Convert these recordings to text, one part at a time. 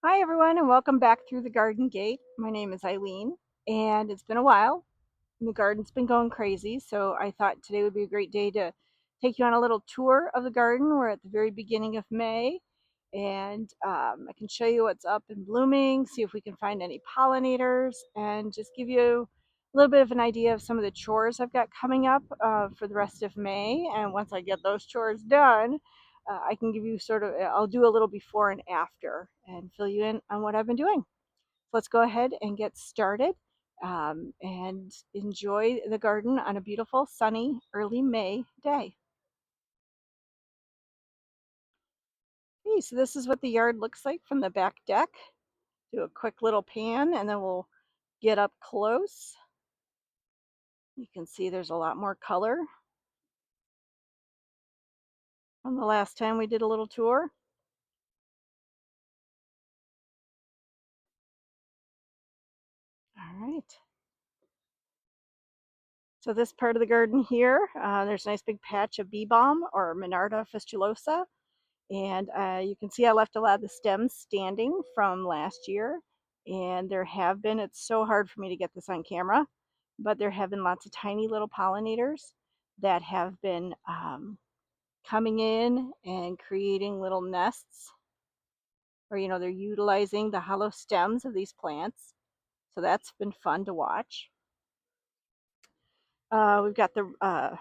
Hi everyone and welcome back through the garden gate. My name is Eileen and it's been a while. The garden's been going crazy, so I thought today would be a great day to take you on a little tour of the garden. We're at the very beginning of May and I can show you what's up and blooming, see if we can find any pollinators, and just give you a little bit of an idea of some of the chores I've got coming up for the rest of May. And once I get those chores done, I can give you I'll do a little before and after and fill you in on what I've been doing. Let's go ahead and get started and enjoy the garden on a beautiful, sunny, early May day. Okay, so this is what the yard looks like from the back deck. Do a quick little pan and then we'll get up close. You can see there's a lot more color from the last time we did a little tour. All right. So this part of the garden here, there's a nice big patch of bee balm or Monarda fistulosa. And you can see I left a lot of the stems standing from last year. And it's so hard for me to get this on camera, but there have been lots of tiny little pollinators that have been coming in and creating little nests, or, they're utilizing the hollow stems of these plants. So that's been fun to watch. We've got the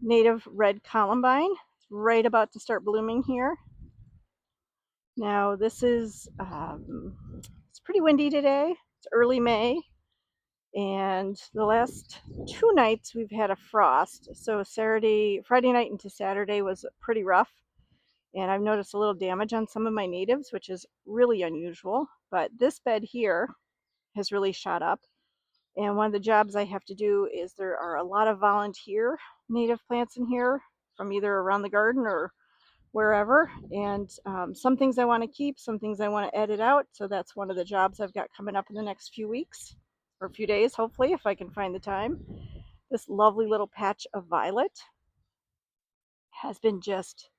native red columbine. It's right about to start blooming here. Now this is, it's pretty windy today. It's early May, and the last 2 nights we've had a frost. So Friday night into Saturday was pretty rough, and I've noticed a little damage on some of my natives, which is really unusual. But this bed here has really shot up. And one of the jobs I have to do is there are a lot of volunteer native plants in here from either around the garden or wherever. And some things I want to keep, some things I want to edit out. So that's one of the jobs I've got coming up in the next few weeks or a few days, hopefully, if I can find the time. This lovely little patch of violet has been just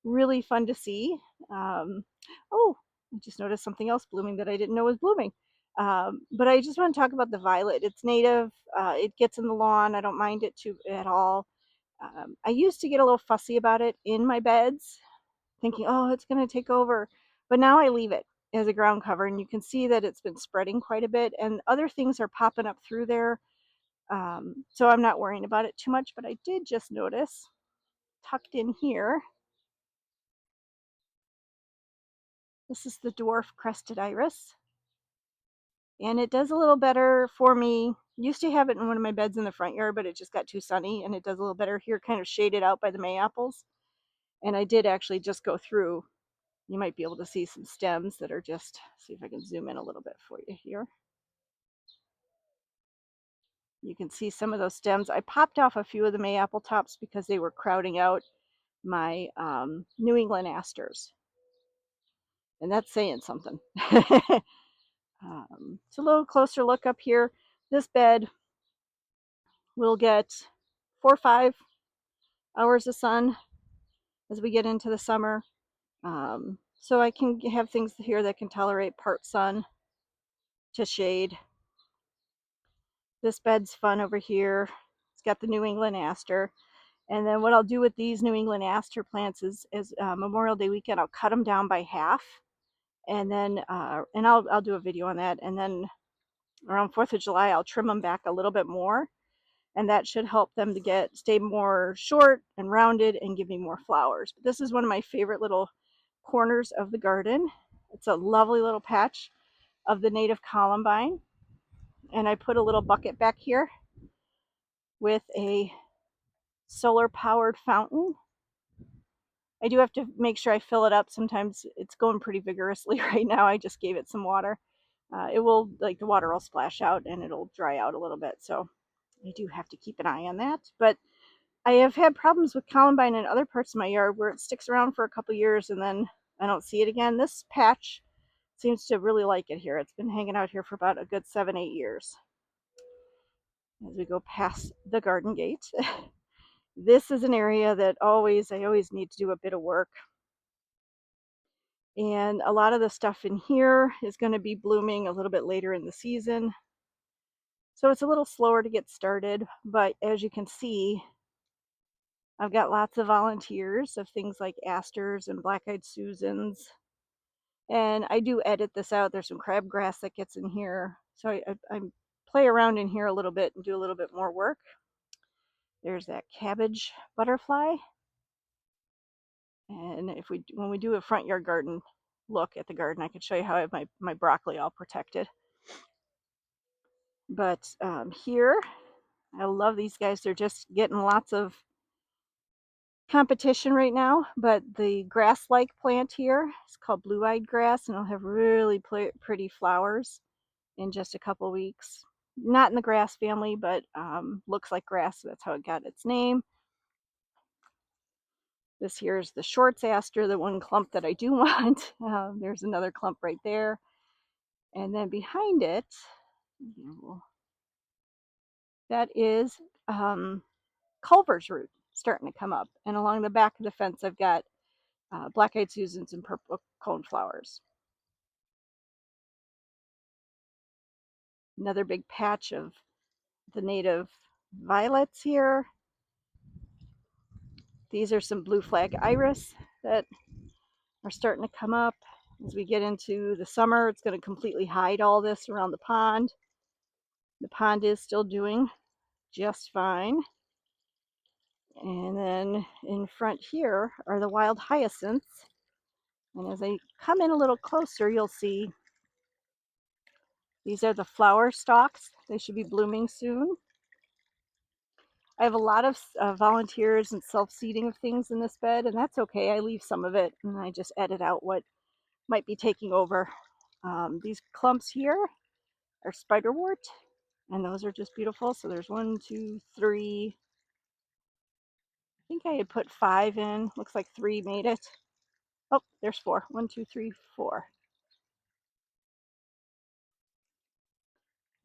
really fun to see. Oh, I just noticed something else blooming that I didn't know was blooming. But I just want to talk about the violet. It's native. It gets in the lawn. I don't mind it too at all. I used to get a little fussy about it in my beds, thinking, oh, it's going to take over. But now I leave it as a ground cover, and you can see that it's been spreading quite a bit, and other things are popping up through there. So I'm not worrying about it too much, but I did just notice tucked in here, this is the dwarf crested iris, and it does a little better for me. Used to have it in one of my beds in the front yard, but it just got too sunny, and it does a little better here, kind of shaded out by the May apples. And I did actually just go through. You might be able to see some stems that are just, see if I can zoom in a little bit for you here. You can see some of those stems. I popped off a few of the May apple tops because they were crowding out my New England asters. And that's saying something. It's a little closer look up here. This bed will get 4 or 5 hours of sun as we get into the summer. So I can have things here that can tolerate part sun to shade. This bed's fun over here. It's got the New England aster. And then what I'll do with these New England aster plants is Memorial Day weekend, I'll cut them down by half. And then, and I'll do a video on that. And then around 4th of July, I'll trim them back a little bit more. And that should help them to stay more short and rounded and give me more flowers. But this is one of my favorite little corners of the garden. It's a lovely little patch of the native columbine. And I put a little bucket back here with a solar powered fountain. I do have to make sure I fill it up. Sometimes it's going pretty vigorously right now. I just gave it some water. It will, like, the water will splash out and it'll dry out a little bit. So I do have to keep an eye on that. But I have had problems with columbine in other parts of my yard where it sticks around for a couple years and then I don't see it again. This patch seems to really like it here. It's been hanging out here for about a good 7-8 years. As we go past the garden gate, this is an area that I always need to do a bit of work. And a lot of the stuff in here is going to be blooming a little bit later in the season. So it's a little slower to get started, but as you can see, I've got lots of volunteers of things like asters and black-eyed Susans. And I do edit this out. There's some crabgrass that gets in here. So I play around in here a little bit and do a little bit more work. There's that cabbage butterfly. And when we do a front yard garden look at the garden, I could show you how I have my broccoli all protected. But here, I love these guys. They're just getting lots of competition right now. But the grass-like plant here is called blue-eyed grass, and it'll have really pretty flowers in just a couple weeks. Not in the grass family, but looks like grass, so that's how it got its name. This here is the Shorts aster, the one clump that I do want. There's another clump right there. And then behind it, that is Culver's root starting to come up. And along the back of the fence, I've got black-eyed Susans and purple coneflowers. Another big patch of the native violets here. These are some blue flag iris that are starting to come up. As we get into the summer, it's going to completely hide all this around the pond. The pond is still doing just fine. And then in front here are the wild hyacinths. And as I come in a little closer, you'll see these are the flower stalks. They should be blooming soon. I have a lot of volunteers and self-seeding of things in this bed, and that's okay. I leave some of it, and I just edit out what might be taking over. These clumps here are spiderwort, and those are just beautiful. So there's 1, 2, 3. I think I had put 5 in. Looks like 3 made it. Oh, there's 4. 1, 2, 3, 4.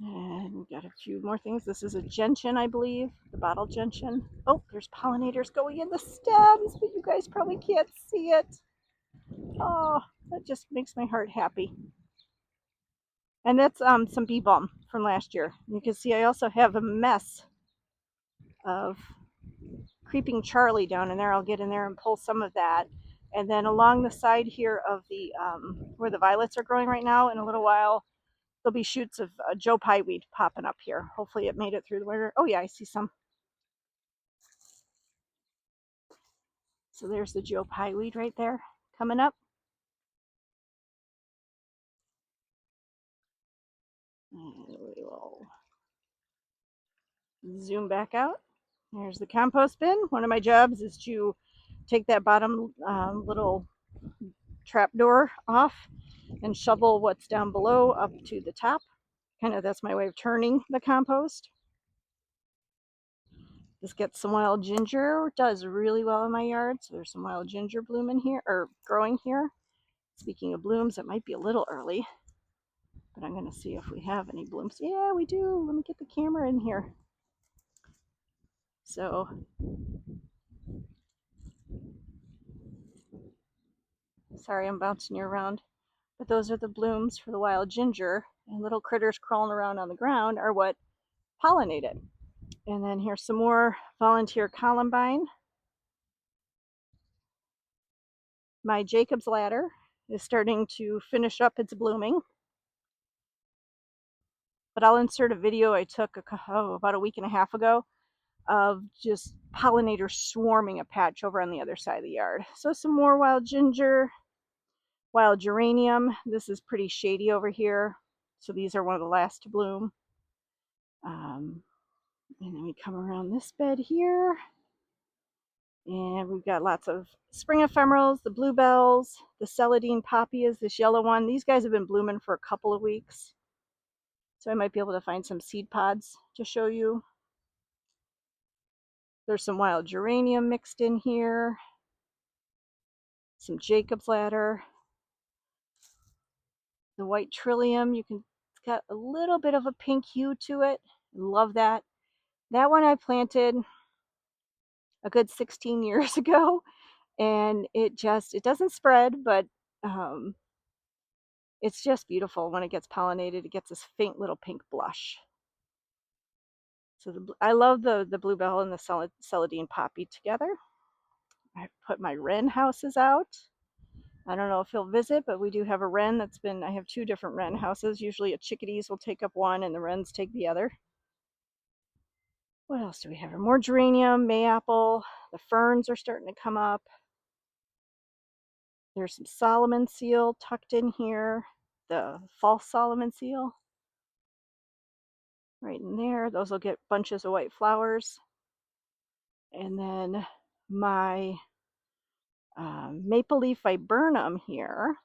And we've got a few more things. This is a gentian, I believe, the bottle gentian. Oh, there's pollinators going in the stems, but you guys probably can't see it. Oh, that just makes my heart happy. And that's some bee balm from last year. You can see I also have a mess of creeping Charlie down in there. I'll get in there and pull some of that. And then along the side here of the where the violets are growing right now, in a little while, there'll be shoots of Joe Pye weed popping up here. Hopefully it made it through the winter. Oh yeah, I see some. So there's the Joe Pye weed right there coming up. And we will zoom back out. There's the compost bin. One of my jobs is to take that bottom little trap door off and shovel what's down below up to the top. That's my way of turning the compost. This gets some wild ginger. It does really well in my yard. So there's some wild ginger blooming here, or growing here. Speaking of blooms, it might be a little early, but I'm going to see if we have any blooms. Yeah, we do. Let me get the camera in here. So sorry, I'm bouncing you around. But those are the blooms for the wild ginger, and little critters crawling around on the ground are what pollinate it. And then here's some more volunteer columbine. My Jacob's ladder is starting to finish up its blooming. But I'll insert a video I took about a week and a half ago of just pollinators swarming a patch over on the other side of the yard. So some more wild ginger, wild geranium. This is pretty shady over here. So these are one of the last to bloom. And then we come around this bed here. And we've got lots of spring ephemerals, the bluebells, the celandine poppy is this yellow one. These guys have been blooming for a couple of weeks. So I might be able to find some seed pods to show you. There's some wild geranium mixed in here. Some Jacob's ladder. The white trillium, it's got a little bit of a pink hue to it. Love that. That one I planted a good 16 years ago, and it doesn't spread, but it's just beautiful when it gets pollinated. It gets this faint little pink blush. So I love the bluebell and the celandine poppy together. I put my wren houses out. I don't know if he'll visit, but we do have a wren I have two different wren houses. Usually a chickadees will take up one and the wrens take the other. What else do we have? More geranium, mayapple. The ferns are starting to come up. There's some Solomon seal tucked in here. The false Solomon seal. Right in there. Those will get bunches of white flowers. And then my maple leaf viburnum here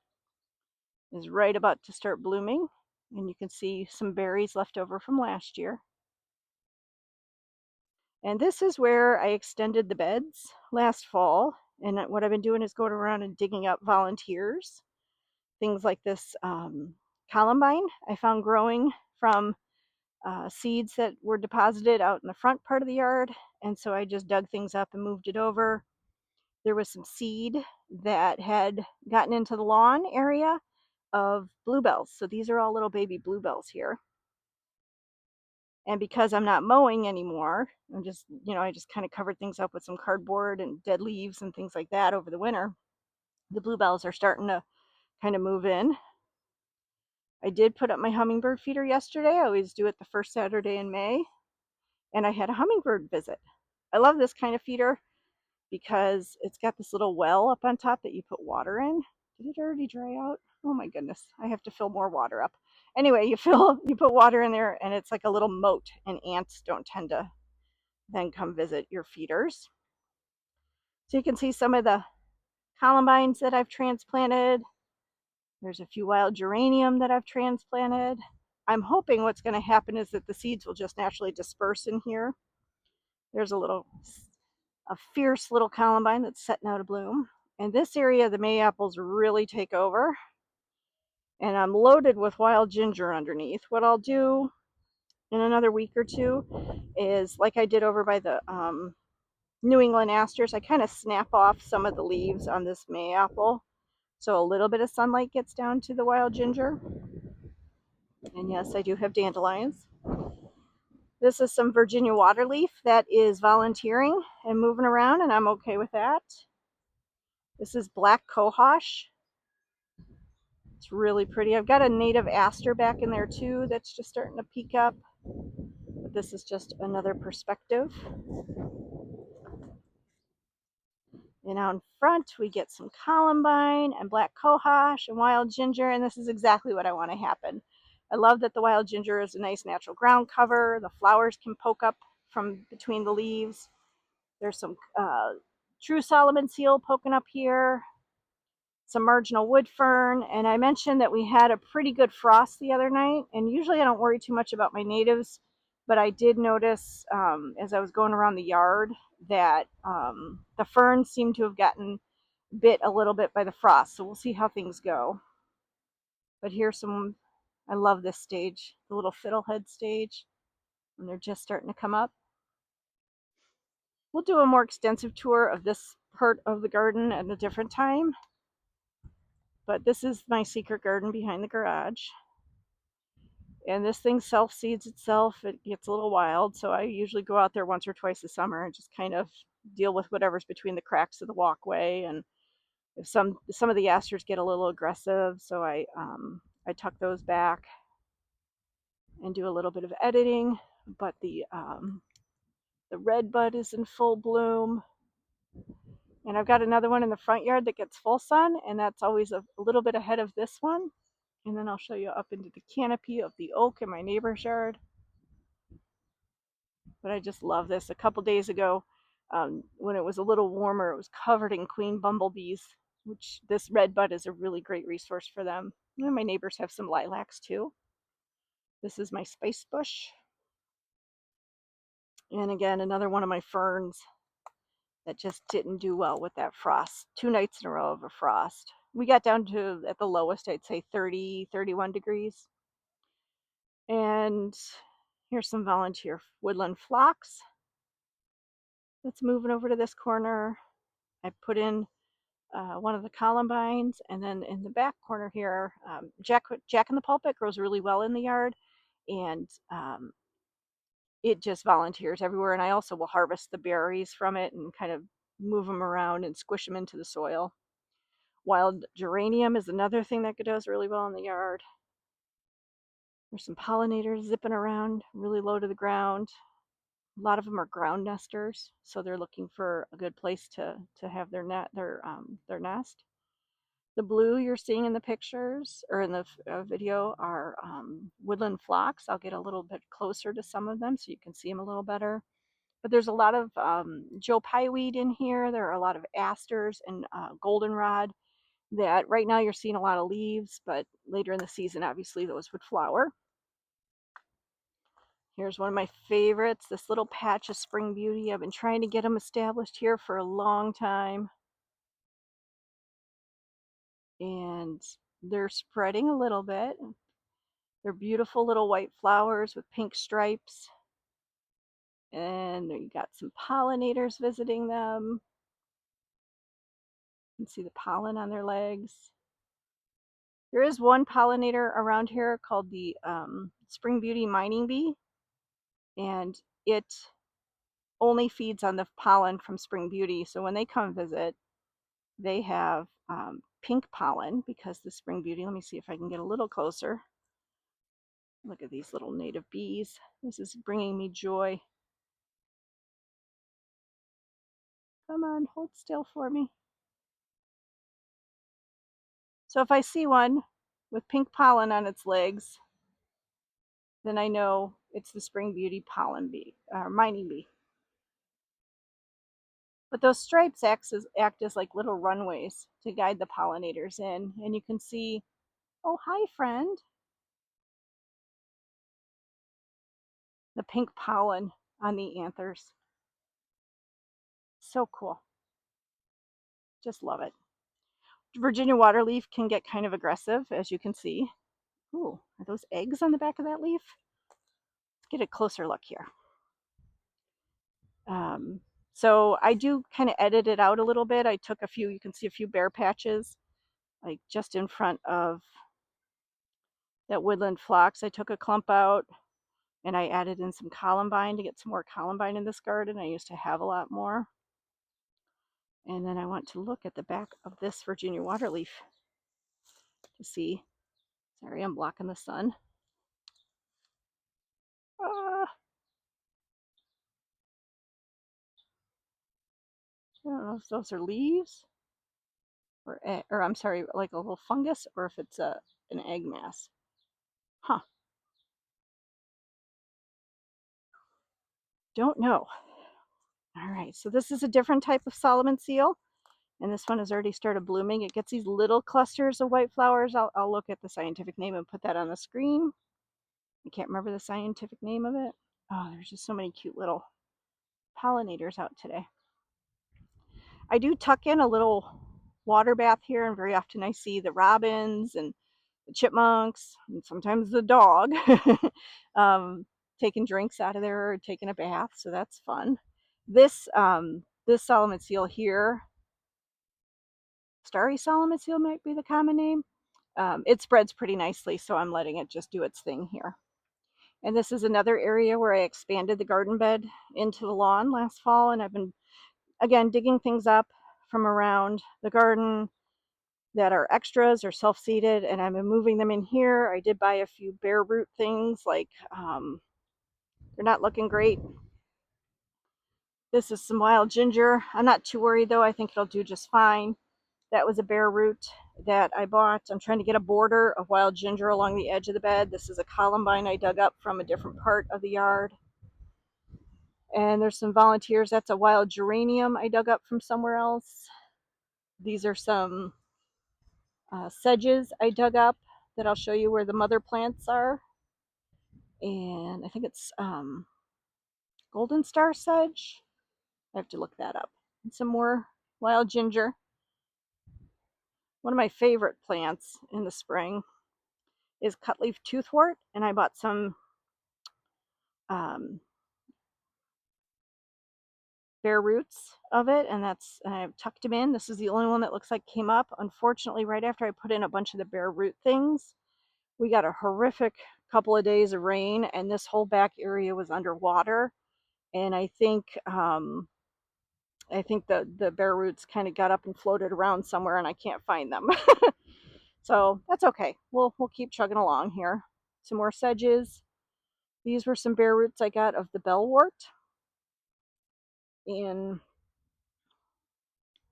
is right about to start blooming. And you can see some berries left over from last year. And this is where I extended the beds last fall. And what I've been doing is going around and digging up volunteers. Things like this columbine I found growing from seeds that were deposited out in the front part of the yard. And so I just dug things up and moved it over. There was some seed that had gotten into the lawn area of bluebells. So these are all little baby bluebells here. And because I'm not mowing anymore, I just kind of covered things up with some cardboard and dead leaves and things like that over the winter. The bluebells are starting to kind of move in. I did put up my hummingbird feeder yesterday. I always do it the first Saturday in May. And I had a hummingbird visit. I love this kind of feeder because it's got this little well up on top that you put water in. Did it already dry out? Oh my goodness, I have to fill more water up. Anyway, you put water in there and it's like a little moat, and ants don't tend to then come visit your feeders. So you can see some of the columbines that I've transplanted. There's a few wild geranium that I've transplanted. I'm hoping what's going to happen is that the seeds will just naturally disperse in here. There's a fierce little columbine that's setting out a bloom. In this area, the Mayapples really take over. And I'm loaded with wild ginger underneath. What I'll do in another week or two is, like I did over by the New England asters, I kind of snap off some of the leaves on this Mayapple so a little bit of sunlight gets down to the wild ginger. And yes, I do have dandelions. This is some Virginia waterleaf that is volunteering and moving around, and I'm okay with that. This is black cohosh. It's really pretty. I've got a native aster back in there too that's just starting to peek up. But this is just another perspective. And out in front, we get some columbine and black cohosh and wild ginger, and this is exactly what I want to happen. I love that the wild ginger is a nice natural ground cover. The flowers can poke up from between the leaves. There's some true Solomon seal poking up here, some marginal wood fern, and I mentioned that we had a pretty good frost the other night, and usually I don't worry too much about my natives, but I did notice as I was going around the yard that the ferns seem to have gotten bit a little bit by the frost, so we'll see how things go. But here's I love this stage, the little fiddlehead stage, and they're just starting to come up. We'll do a more extensive tour of this part of the garden at a different time. But this is my secret garden behind the garage. And this thing self-seeds itself. It gets a little wild, so I usually go out there once or twice a summer and just kind of deal with whatever's between the cracks of the walkway. And if some of the asters get a little aggressive, so I tuck those back and do a little bit of editing. But the red bud is in full bloom. And I've got another one in the front yard that gets full sun, and that's always a little bit ahead of this one. And then I'll show you up into the canopy of the oak in my neighbor's yard. But I just love this. A couple days ago, when it was a little warmer, it was covered in queen bumblebees, which this red bud is a really great resource for them. And my neighbors have some lilacs too. This is my spice bush. And again, another one of my ferns that just didn't do well with that frost. 2 nights in a row of a frost. We got down to, at the lowest, I'd say 30, 31 degrees. And here's some volunteer woodland phlox that's moving over to this corner. I put in one of the columbines, and then in the back corner here, Jack in the Pulpit grows really well in the yard, and it just volunteers everywhere. And I also will harvest the berries from it and kind of move them around and squish them into the soil. Wild geranium is another thing that does really well in the yard. There's some pollinators zipping around really low to the ground. A lot of them are ground nesters, so they're looking for a good place to have their nest. The blue you're seeing in the pictures or in the video are woodland phlox. I'll get a little bit closer to some of them so you can see them a little better. But there's a lot of Joe Pyeweed in here. There are a lot of asters and goldenrod that right now you're seeing a lot of leaves, but later in the season, obviously, those would flower. Here's one of my favorites, this little patch of spring beauty. I've been trying to get them established here for a long time. And they're spreading a little bit. They're beautiful little white flowers with pink stripes. And you got some pollinators visiting them. You can see the pollen on their legs. There is one pollinator around here called the spring beauty mining bee. And it only feeds on the pollen from spring beauty. So when they come visit, they have pink pollen because the spring beauty, let me see if I can get a little closer. Look at these little native bees. This is bringing me joy. Come on, hold still for me. So if I see one with pink pollen on its legs, then I know it's the spring beauty pollen bee, mining bee. But those stripes act as like little runways to guide the pollinators in. And you can see, oh, hi, friend. The pink pollen on the anthers. So cool. Just love it. Virginia waterleaf can get kind of aggressive, as you can see. Ooh, are those eggs on the back of that leaf? Let's get a closer look here. So I do kind of edit it out a little bit. I took a few, you can see a few bare patches, like just in front of that woodland phlox. I took a clump out and I added in some columbine to get some more columbine in this garden. I used to have a lot more. And then I want to look at the back of this Virginia waterleaf to see. Sorry, I'm blocking the sun. I don't know if those are leaves or I'm sorry, like a little fungus, or if it's an egg mass. Huh. Don't know. All right, so this is a different type of Solomon seal, and this one has already started blooming. It gets these little clusters of white flowers. I'll look at the scientific name and put that on the screen. I can't remember the scientific name of it. Oh, there's just so many cute little pollinators out today. I do tuck in a little water bath here, and very often I see the robins and the chipmunks and sometimes the dog taking drinks out of there or taking a bath, so that's fun. This Solomon seal here, starry Solomon seal might be the common name. It spreads pretty nicely, so I'm letting it just do its thing here. And this is another area where I expanded the garden bed into the lawn last fall, and I've been, again, digging things up from around the garden that are extras or self-seeded, and I've been moving them in here. I did buy a few bare root things, like they're not looking great. This is some wild ginger. I'm not too worried though. I think it'll do just fine. That was a bare root that I bought. I'm trying to get a border of wild ginger along the edge of the bed. This is a columbine I dug up from a different part of the yard. And there's some volunteers. That's a wild geranium I dug up from somewhere else. These are some sedges I dug up that I'll show you where the mother plants are. And I think it's golden star sedge. I have to look that up. And some more wild ginger. One of my favorite plants in the spring is cutleaf toothwort, and I bought some bare roots of it, and I've tucked them in. This is the only one that looks like came up. Unfortunately, right after I put in a bunch of the bare root things, we got a horrific couple of days of rain, and this whole back area was underwater. And I think the bare roots kind of got up and floated around somewhere, and I can't find them. So that's okay. We'll keep chugging along here. Some more sedges. These were some bare roots I got of the bellwort, and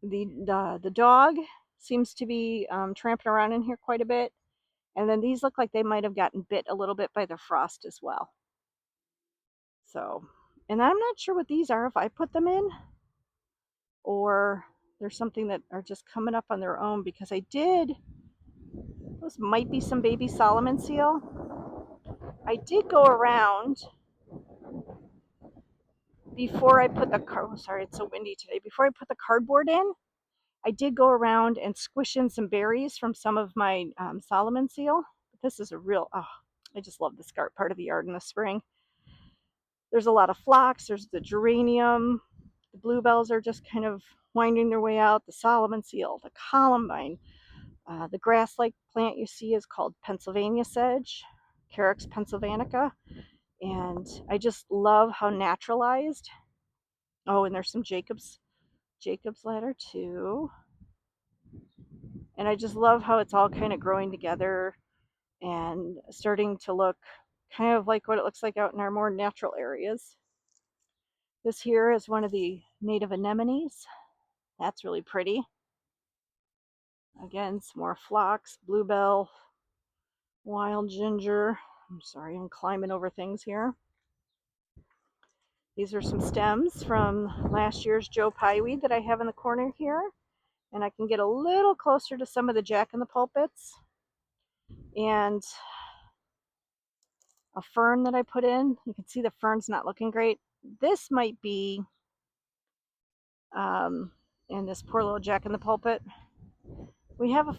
the dog seems to be tramping around in here quite a bit. And then these look like they might have gotten bit a little bit by the frost as well. So, and I'm not sure what these are, if I put them in or there's something that are just coming up on their own, because those might be some baby Solomon seal. I did go around before I put sorry, it's so windy today. Before I put the cardboard in, I did go around and squish in some berries from some of my Solomon seal. This is I just love this part of the yard in the spring. There's a lot of phlox, there's the geranium, the bluebells are just kind of winding their way out, the Solomon seal, the columbine. The grass-like plant you see is called Pennsylvania sedge, Carex pennsylvanica, and I just love how naturalized. Oh, and there's some Jacob's ladder too. And I just love how it's all kind of growing together and starting to look kind of like what it looks like out in our more natural areas. This here is one of the native anemones. That's really pretty. Again, some more phlox, bluebell, wild ginger. I'm sorry, I'm climbing over things here. These are some stems from last year's Joe Pyeweed that I have in the corner here. And I can get a little closer to some of the jack-in-the-pulpits. And a fern that I put in. You can see the fern's not looking great. This might be, and this poor little jack-in-the-pulpit. We have a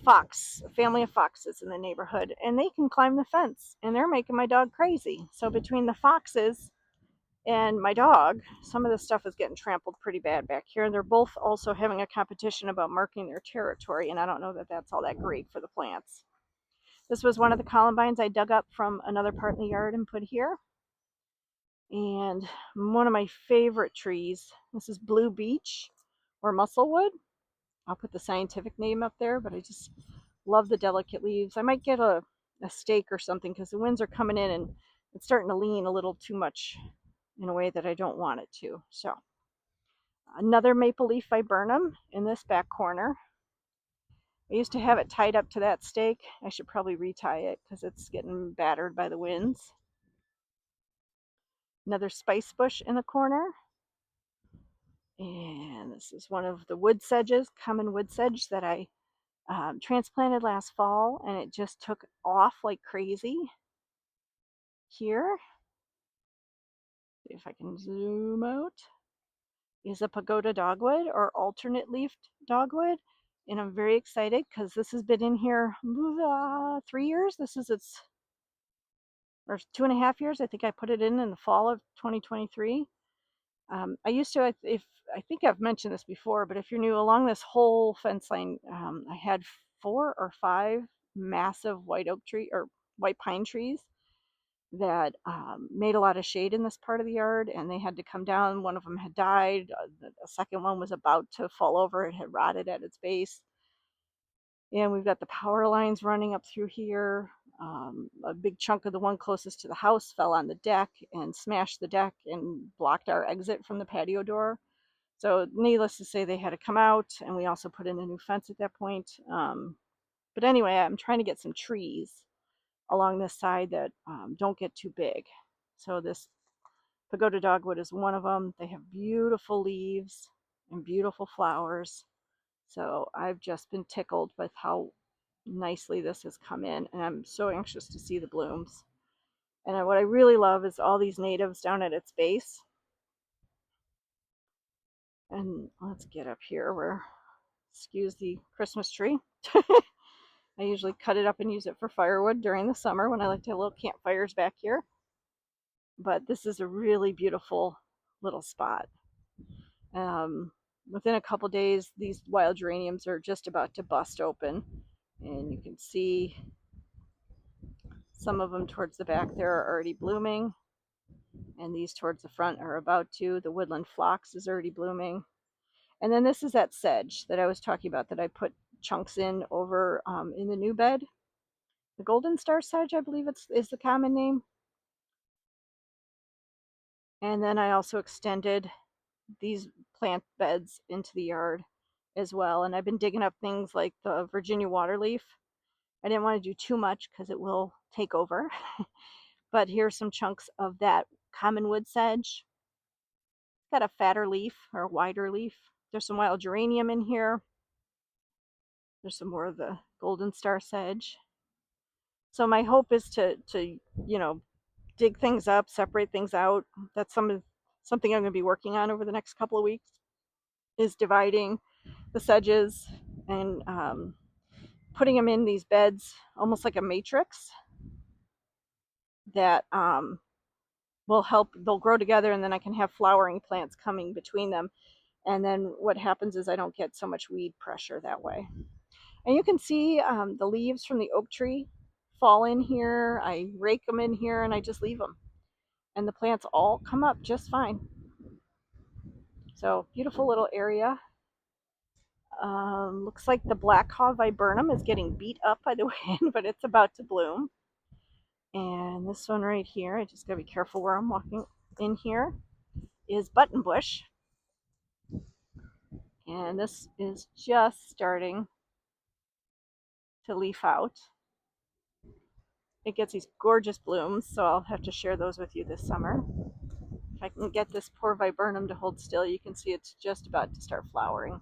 family of foxes in the neighborhood, and they can climb the fence, and they're making my dog crazy. So between the foxes and my dog, some of this stuff is getting trampled pretty bad back here, and they're both also having a competition about marking their territory, and I don't know that that's all that great for the plants. This was one of the columbines I dug up from another part in the yard and put here. And one of my favorite trees, this is blue beech or musclewood. I'll put the scientific name up there, but I just love the delicate leaves. I might get a stake or something because the winds are coming in and it's starting to lean a little too much in a way that I don't want it to. So another maple leaf viburnum in this back corner. I used to have it tied up to that stake. I should probably retie it because it's getting battered by the winds. Another spice bush in the corner. And this is one of the wood sedges, common wood sedge, that I transplanted last fall, and it just took off like crazy. Here, see if I can zoom out, is a pagoda dogwood or alternate leafed dogwood. And I'm very excited because this has been in here 3 years. This is or 2.5 years. I think I put it in the fall of 2023. I used to, I think I've mentioned this before, but if you're new, along this whole fence line, I had 4 or 5 massive white oak tree or white pine trees that made a lot of shade in this part of the yard, and they had to come down. One of them had died. The second one was about to fall over. It had rotted at its base. And we've got the power lines running up through here. A big chunk of the one closest to the house fell on the deck and smashed the deck and blocked our exit from the patio door. So needless to say, they had to come out, and we also put in a new fence at that point. But anyway, I'm trying to get some trees along this side that don't get too big. So this pagoda dogwood is one of them. They have beautiful leaves and beautiful flowers. So I've just been tickled with how nicely this has come in, and I'm so anxious to see the blooms. And what I really love is all these natives down at its base. And let's get up here where, excuse the Christmas tree. I usually cut it up and use it for firewood during the summer when I like to have little campfires back here. But this is a really beautiful little spot. Within a couple days, these wild geraniums are just about to bust open, and you can see some of them towards the back there are already blooming, and these towards the front are about to. The woodland phlox is already blooming. And then this is that sedge that I was talking about that I put chunks in over in the new bed. The golden star sedge, I believe is the common name. And then I also extended these plant beds into the yard as well. And I've been digging up things like the Virginia waterleaf. I didn't want to do too much because it will take over. But here's some chunks of that common wood sedge. It's got a fatter leaf or a wider leaf. There's some wild geranium in here. There's some more of the golden star sedge. So my hope is to dig things up, separate things out. That's something I'm going to be working on over the next couple of weeks, is dividing the sedges and putting them in these beds, almost like a matrix that will help. They'll grow together, and then I can have flowering plants coming between them. And then what happens is I don't get so much weed pressure that way. And you can see the leaves from the oak tree fall in here. I rake them in here and I just leave them. And the plants all come up just fine. So beautiful little area. Looks like the black haw viburnum is getting beat up by the wind, but it's about to bloom. And this one right here, I just gotta be careful where I'm walking in here, is buttonbush. And this is just starting to leaf out. It gets these gorgeous blooms, so I'll have to share those with you this summer. If I can get this poor viburnum to hold still, you can see it's just about to start flowering.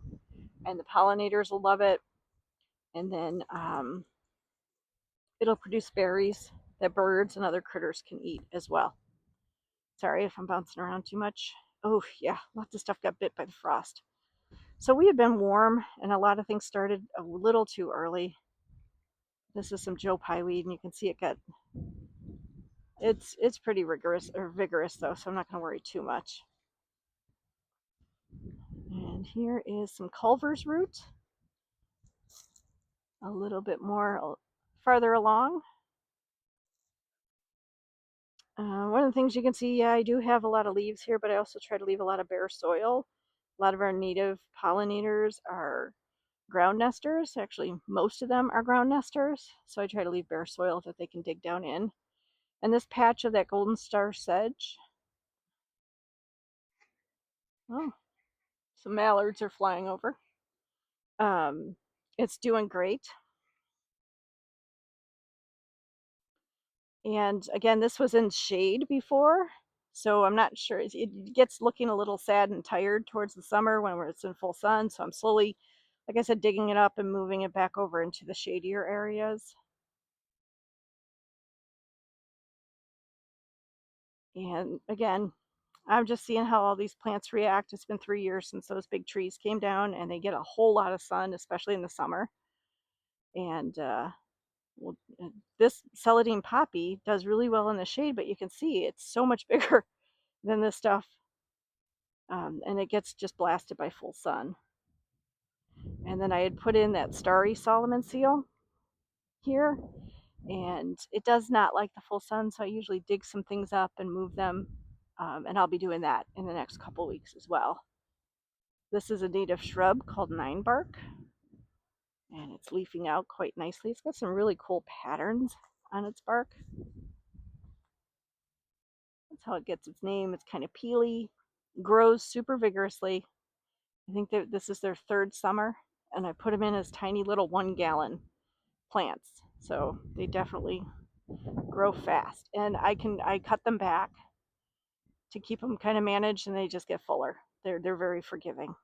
And the pollinators will love it. And then it'll produce berries that birds and other critters can eat as well. Sorry if I'm bouncing around too much. Oh, yeah, lots of stuff got bit by the frost. So we had been warm, and a lot of things started a little too early. This is some Joe Pye weed, and you can see it's pretty vigorous though, so I'm not going to worry too much. And here is some Culver's root, a little bit more farther along. One of the things you can see, yeah, I do have a lot of leaves here, but I also try to leave a lot of bare soil. A lot of our native pollinators are ground nesters. Actually, most of them are ground nesters, so I try to leave bare soil that they can dig down in. And this patch of that golden star sedge, oh, some mallards are flying over. It's doing great. And again, this was in shade before, so I'm not sure. It gets looking a little sad and tired towards the summer when it's in full sun. So I'm slowly, like I said, digging it up and moving it back over into the shadier areas. And again, I'm just seeing how all these plants react. It's been 3 years since those big trees came down, and they get a whole lot of sun, especially in the summer. And this celandine poppy does really well in the shade, but you can see it's so much bigger than this stuff. And it gets just blasted by full sun. And then I had put in that starry Solomon seal here, and it does not like the full sun, so I usually dig some things up and move them, and I'll be doing that in the next couple weeks as well. This is a native shrub called ninebark, and it's leafing out quite nicely. It's got some really cool patterns on its bark. That's how it gets its name. It's kind of peely, grows super vigorously. I think that this is their third summer, and I put them in as tiny little 1-gallon plants, so they definitely grow fast. And I cut them back to keep them kind of managed, and they just get fuller. They're very forgiving.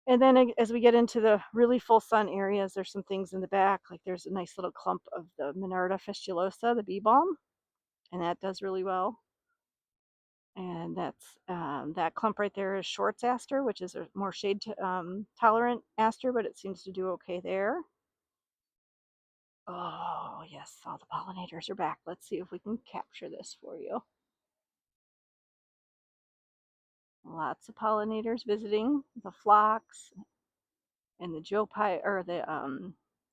And then as we get into the really full sun areas, there's some things in the back, like there's a nice little clump of the Monarda fistulosa, the bee balm, and that does really well. And that's that clump right there is Shorts aster, which is a more shade tolerant aster, but it seems to do okay there. Oh yes, all the pollinators are back. Let's see if we can capture this for you. Lots of pollinators visiting, the phlox and the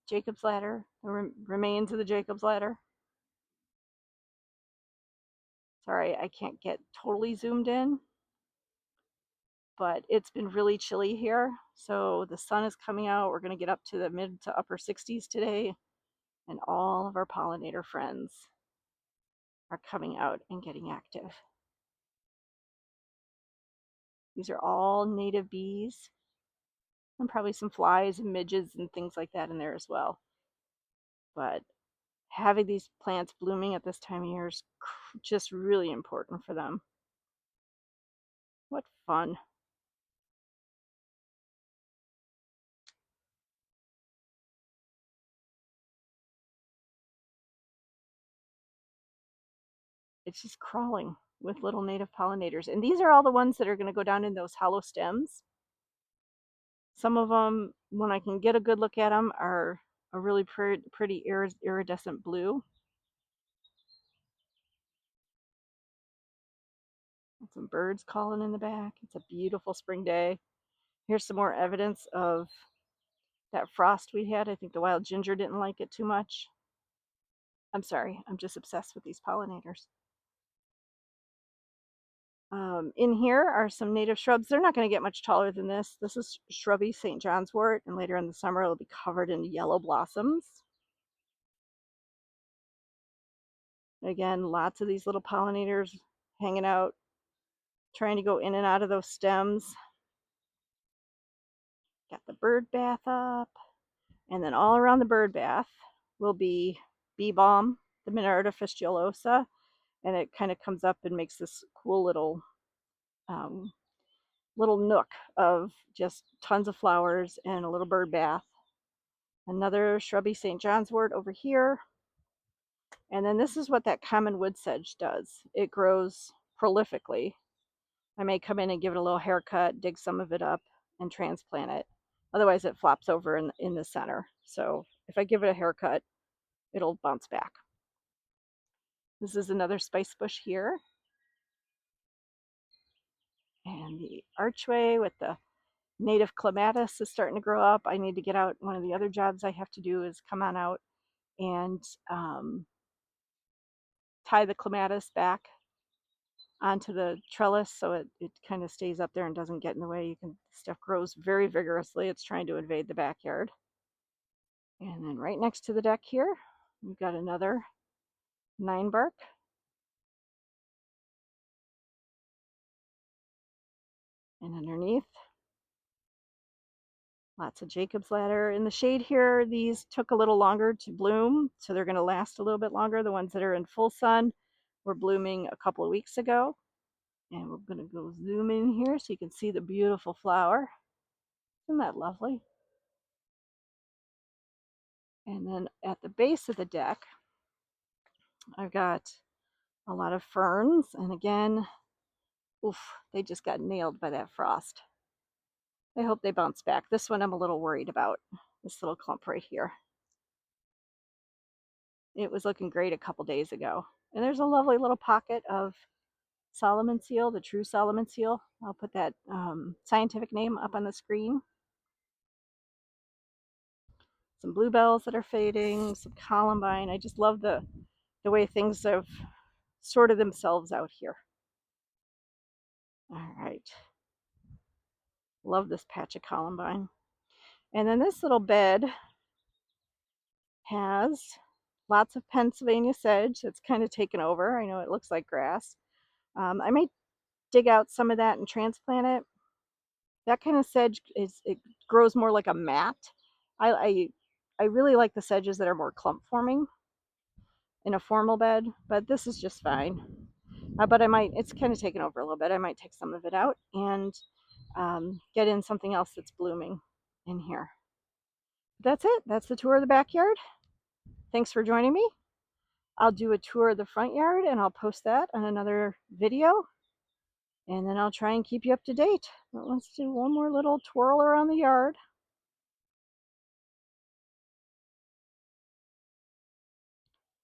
Jacob's ladder, the remains of the Jacob's ladder. Sorry, I can't get totally zoomed in, but it's been really chilly here. So the sun is coming out. We're going to get up to the mid to upper 60s today, and all of our pollinator friends are coming out and getting active. These are all native bees, and probably some flies and midges and things like that in there as well. But having these plants blooming at this time of year is just really important for them. What fun. It's just crawling with little native pollinators. And these are all the ones that are going to go down in those hollow stems. Some of them, when I can get a good look at them, are a really pretty iridescent blue. Some birds calling in the back. It's a beautiful spring day. Here's some more evidence of that frost we had. I think the wild ginger didn't like it too much. I'm sorry, I'm just obsessed with these pollinators. In here are some native shrubs. They're not going to get much taller than this. This is shrubby St. John's wort, and later in the summer it'll be covered in yellow blossoms. Again, lots of these little pollinators hanging out, trying to go in and out of those stems. Got the bird bath up, and then all around the bird bath will be bee balm, the Monarda fistulosa, and it kind of comes up and makes this cool little nook of just tons of flowers and a little bird bath. Another shrubby St. John's wort over here. And then this is what that common wood sedge does. It grows prolifically. I may come in and give it a little haircut, dig some of it up, and transplant it. Otherwise, it flops over in the center. So if I give it a haircut, it'll bounce back. This is another spice bush here. And the archway with the native clematis is starting to grow up. I need to get out. One of the other jobs I have to do is come on out and tie the clematis back onto the trellis so it kind of stays up there and doesn't get in the way. Stuff grows very vigorously. It's trying to invade the backyard. And then right next to the deck here, we've got another 9-bark. And underneath, lots of Jacob's ladder. In the shade here, these took a little longer to bloom, so they're going to last a little bit longer. The ones that are in full sun were blooming a couple of weeks ago. And we're going to go zoom in here so you can see the beautiful flower. Isn't that lovely? And then at the base of the deck, I've got a lot of ferns. And again, oof, they just got nailed by that frost. I hope they bounce back. This one I'm a little worried about, this little clump right here. It was looking great a couple days ago. And there's a lovely little pocket of Solomon seal, the true Solomon seal. I'll put that scientific name up on the screen. Some bluebells that are fading, some columbine. I just love the way things have sorted themselves out here. All right. Love this patch of columbine. And then this little bed has lots of Pennsylvania sedge that's kind of taken over. I know it looks like grass. I may dig out some of that and transplant it. That kind of sedge it grows more like a mat. I really like the sedges that are more clump forming in a formal bed, but this is just fine. But it's kind of taken over a little bit. I might take some of it out and get in something else that's blooming in here. That's it. That's the tour of the backyard. Thanks for joining me. I'll do a tour of the front yard and I'll post that on another video. And then I'll try and keep you up to date. But let's do one more little twirl around the yard.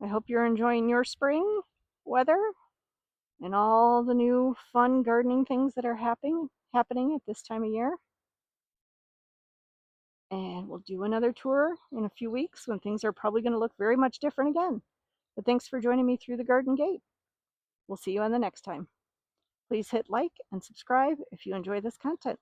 I hope you're enjoying your spring weather. and all the new fun gardening things that are happening at this time of year. And we'll do another tour in a few weeks when things are probably going to look very much different again. But thanks for joining me through the garden gate. We'll see you on the next time. Please hit like and subscribe if you enjoy this content.